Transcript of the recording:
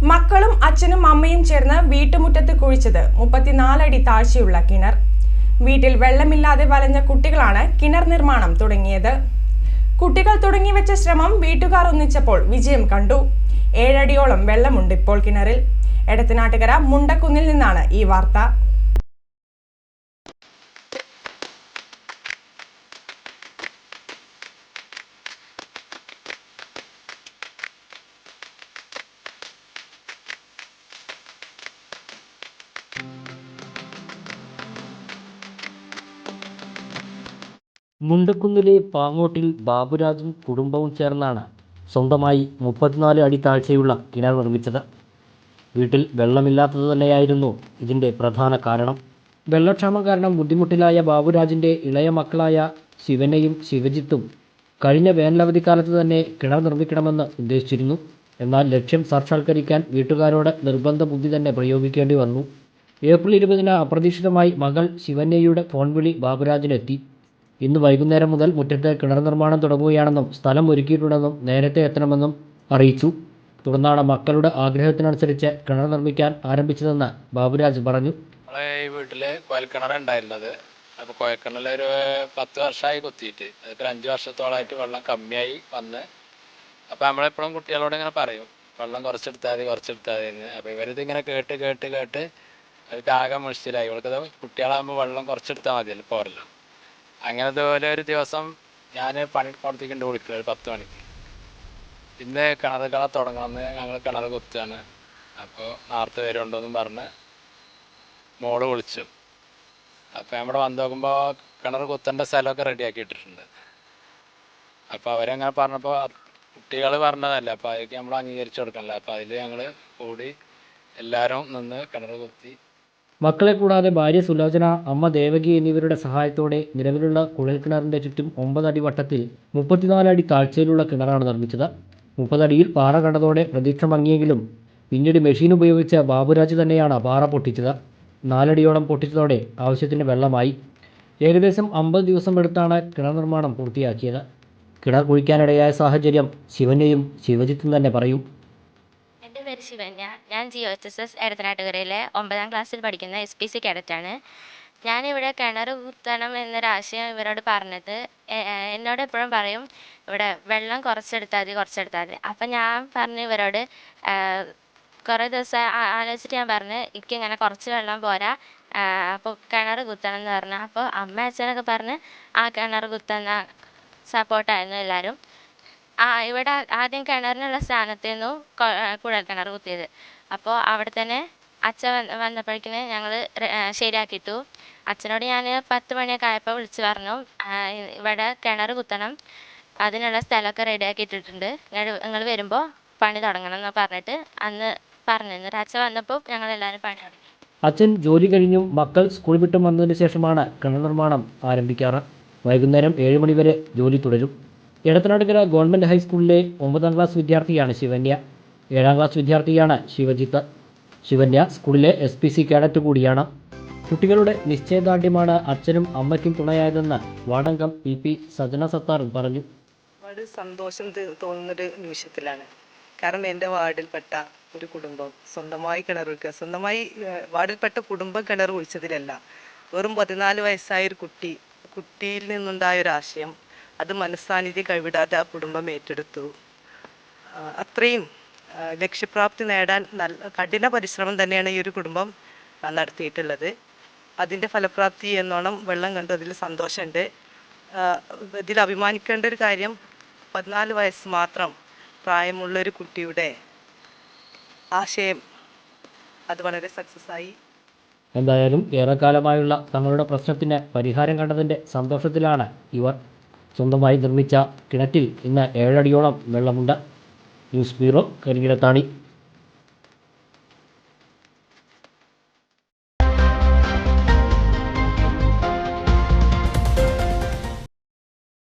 മക്കളും അച്ഛനും അമ്മയും ചേർന്ന് വീട്ടുമുറ്റത്ത് കുഴിച്ചത് 34 അടി താഴ്ചയുള്ള കിണർ. വീട്ടിൽ വെള്ളമില്ലാതെ വലഞ്ഞ കുട്ടികളാണ് കിണർ നിർമ്മാണം തുടങ്ങിയത്. കുട്ടികൾ തുടങ്ങിവെച്ച ശ്രമം വീട്ടുകാർ ഒന്നിച്ചപ്പോൾ വിജയം കണ്ടു. 7 അടിയോളം വെള്ളമുണ്ട് ഇപ്പോൾ കിണറിൽ. എടത്തനാട്ടുകര മുണ്ടക്കുന്നിൽ നിന്നാണ് ഈ വാർത്ത. മുണ്ടക്കുന്നിലെ പാങ്ങോട്ടിൽ ബാബുരാജും കുടുംബവും ചേർന്നാണ് സ്വന്തമായി 34 അടി താഴ്ചയുള്ള കിണർ നിർമ്മിച്ചത്. വീട്ടിൽ വെള്ളമില്ലാത്തത് തന്നെയായിരുന്നു ഇതിൻ്റെ പ്രധാന കാരണം. വെള്ളക്ഷാമം കാരണം ബുദ്ധിമുട്ടിലായ ബാബുരാജിൻ്റെ ഇളയ മക്കളായ ശിവനെയും ശിവജിത്തും കഴിഞ്ഞ വേനലവധിക്കാലത്ത് തന്നെ കിണർ നിർമ്മിക്കണമെന്ന് ഉദ്ദേശിച്ചിരുന്നു. എന്നാൽ ലക്ഷ്യം സാക്ഷാത്കരിക്കാൻ വീട്ടുകാരോട് നിർബന്ധ ബുദ്ധി തന്നെ പ്രയോഗിക്കേണ്ടി വന്നു. ഏപ്രിൽ 20-ന് അപ്രതീക്ഷിതമായി മകൾ ശിവന്യയുടെ ഫോൺ വിളി ബാബുരാജിനെത്തി. ഇന്ന് വൈകുന്നേരം മുതൽ മുറ്റത്ത് കിണർ നിർമ്മാണം തുടങ്ങുകയാണെന്നും സ്ഥലം ഒരുക്കിയിട്ടുണ്ടെന്നും നേരത്തെ എത്തണമെന്നും അറിയിച്ചു. തുടർന്നാണ് മക്കളുടെ ആഗ്രഹത്തിനനുസരിച്ച് കിണർ നിർമ്മിക്കാൻ ആരംഭിച്ചതെന്ന് ബാബുരാജ് പറഞ്ഞു. നമ്മളെ ഈ വീട്ടില് കുഴൽക്കിണർ ഉണ്ടായിരുന്നത്. അപ്പോൾ കുഴൽക്കിണറിൽ ഒരു 10 വർഷമായി കുത്തിയിട്ട് അതിപ്പോൾ 5 വർഷത്തോളമായിട്ട് വെള്ളം കമ്മിയായി വന്ന്. അപ്പോൾ നമ്മളെപ്പോഴും കുട്ടികളോട് ഇങ്ങനെ പറയും വെള്ളം കുറച്ചെടുത്താൽ മതി എന്ന്. അപ്പോൾ ഇവരിത് ഇങ്ങനെ കേട്ട് അവർക്ക് ആകെ മുഷിച്ചിലായി. ഇവർക്കത് കുട്ടികളാകുമ്പോൾ വെള്ളം കുറച്ചെടുത്താൽ മതിയല്ലോ, പോരല്ലോ. അങ്ങനെ ഇതുപോലെ ഒരു ദിവസം ഞാൻ പണിക്കുമ്പോഴത്തേക്കുണ്ട് വിളിക്കുക ഒരു 10 മണിക്ക്. ഇന്ന് കിണർ തുടങ്ങണമെന്ന് ഞങ്ങൾ കിണർ കുത്തുകയാണ്, അപ്പോൾ നേരത്തെ വരുന്നുണ്ടോയെന്നും പറഞ്ഞ് മോള് വിളിച്ചു. അപ്പോൾ നമ്മുടെ വന്ന് നോക്കുമ്പോൾ കിണർ കുത്തേണ്ട സ്ഥലമൊക്കെ റെഡിയാക്കി ഇട്ടിട്ടുണ്ട്. അപ്പോൾ അവരങ്ങനെ പറഞ്ഞപ്പോൾ കുട്ടികൾ പറഞ്ഞതല്ല, അപ്പോൾ അതൊക്കെ നമ്മൾ അംഗീകരിച്ച് കൊടുക്കണല്ലോ. അപ്പോൾ അതിൽ ഞങ്ങൾ കൂടി എല്ലാവരും നിന്ന് കിണർ കുത്തി. മക്കളെ കൂടാതെ ഭാര്യ സുലോചന, അമ്മ ദേവകി എന്നിവരുടെ സഹായത്തോടെ നിലവിലുള്ള കുഴൽക്കിണറിൻ്റെ ചുറ്റും 9 അടി വട്ടത്തിൽ 34 അടി താഴ്ചയിലുള്ള കിണറാണ് നിർമ്മിച്ചത്. 30 അടിയിൽ പാറ കണ്ടതോടെ പ്രതീക്ഷ മങ്ങിയെങ്കിലും പിന്നീട് മെഷീൻ ഉപയോഗിച്ച് ബാബുരാജ് തന്നെയാണ് പാറ പൊട്ടിച്ചത്. 4 അടിയോളം പൊട്ടിച്ചതോടെ ആവശ്യത്തിന് വെള്ളമായി. ഏകദേശം 50 ദിവസം എടുത്താണ് കിണർ നിർമ്മാണം പൂർത്തിയാക്കിയത്. കിണർ കുഴിക്കാനിടയായ സാഹചര്യം ശിവന്യയും ശിവജിത്തും തന്നെ പറയും. എൻ്റെ പേര് ശിവന്യ. ഞാൻ GOHSS എടത്തനാട്ടുകരയിലെ 9ാം ക്ലാസ്സിൽ പഠിക്കുന്ന SPC കേഡറ്റാണ്. ഞാനിവിടെ കിണർ കുത്തണം എന്നൊരാശയം ഇവരോട് പറഞ്ഞത്, എന്നോട് എപ്പോഴും പറയും ഇവിടെ വെള്ളം കുറച്ചെടുത്താൽ മതി. അപ്പം ഞാൻ പറഞ്ഞു ഇവരോട്, കുറേ ദിവസം ആലോചിച്ചിട്ട് ഞാൻ പറഞ്ഞു എനിക്കിങ്ങനെ കുറച്ച് വെള്ളം പോരാ, അപ്പോൾ കിണർ കുത്തണം എന്ന് പറഞ്ഞു. അപ്പോൾ അമ്മ അച്ഛനൊക്കെ പറഞ്ഞ് ആ കിണർ കുത്തുന്ന സപ്പോർട്ടായിരുന്നു എല്ലാവരും. ഇവിടെ ആദ്യം കിണറിനുള്ള സ്ഥാനത്ത് നിന്നു കുഴൽക്കിണർ കുത്തിയത്. അപ്പോൾ അവിടെ തന്നെ അച്ഛൻ വന്നപ്പോഴേക്കിന് ഞങ്ങൾ ശരിയാക്കിയിട്ടു. അച്ഛനോട് ഞാൻ 10 മണിയൊക്കെ ആയപ്പോൾ വിളിച്ച് പറഞ്ഞു ഇവിടെ കിണർ കുത്തണം, അതിനുള്ള സ്ഥലമൊക്കെ റെഡിയാക്കി ഇട്ടിട്ടുണ്ട്, നിങ്ങൾ വരുമ്പോൾ പണി തുടങ്ങണം എന്ന് പറഞ്ഞിട്ട് അന്ന് പറഞ്ഞിരുന്നു. അച്ഛൻ വന്നപ്പോൾ ഞങ്ങളെല്ലാവരും പണി തുടങ്ങി. അച്ഛൻ ജോലി കഴിഞ്ഞും മക്കൾ സ്കൂൾ വിട്ടും വന്നതിന് ശേഷമാണ് കിണർ നിർമ്മാണം ആരംഭിക്കാറ്. വൈകുന്നേരം 7 മണി വരെ ജോലി തുടരും. എടത്തനാട്ടുകര ഗവൺമെൻറ് ഹൈസ്കൂളിലെ 9ാം ക്ലാസ് വിദ്യാർത്ഥിയാണ് ശിവന്യ. 7ാം ക്ലാസ് വിദ്യാർത്ഥിയാണ് ശിവജിത്ത്. ശിവന്യ സ്കൂളിലെ SPC കേഡറ്റ് കൂടിയാണ്. കുട്ടികളുടെ നിശ്ചയദാർഢ്യമാണ് അച്ഛനും അമ്മയ്ക്കും തുണയായതെന്ന് വാർഡംഗം PP സജന സത്താർ പറഞ്ഞു. ഒരുപാട് സന്തോഷം തോന്നുന്നൊരു നിമിഷത്തിലാണ്. കാരണം എൻ്റെ വാർഡിൽപ്പെട്ട ഒരു കുടുംബം സ്വന്തമായി കിണർ കുഴിക്കുക, സ്വന്തമായി വാർഡിൽപ്പെട്ട കുടുംബം കിണർ കുഴിച്ചതിലല്ല, വെറും 14 വയസ്സായ ഒരു കുട്ടിയിൽ നിന്നുണ്ടായ ഒരു ആശയം, അത് മനസ്സാന്നിധ്യം കൈവിടാതെ ആ കുടുംബം ഏറ്റെടുത്തു. അത്രയും ലക്ഷ്യപ്രാപ്തി നേടാൻ നല്ല കഠിന പരിശ്രമം തന്നെയാണ് ഈ ഒരു കുടുംബം നടത്തിയിട്ടുള്ളത്. അതിൻ്റെ ഫലപ്രാപ്തി എന്നോണം വെള്ളം കണ്ടു, അതിൽ സന്തോഷമുണ്ട്. ഇതിൽ അഭിമാനിക്കേണ്ട ഒരു കാര്യം 14 വയസ്സ് മാത്രം പ്രായമുള്ളൊരു കുട്ടിയുടെ ആശയം അത് വളരെ സക്സസ് ആയി. എന്തായാലും ഏറെക്കാലമായുള്ള തങ്ങളുടെ പ്രശ്നത്തിന് പരിഹാരം കണ്ടതിൻ്റെ സന്തോഷത്തിലാണ് ഇവർ. സ്വന്തമായി നിർമ്മിച്ച കിണറ്റിൽ ഇന്ന് 7 അടിയോളം വെള്ളമുണ്ട്. News bureau, Karinkallathani.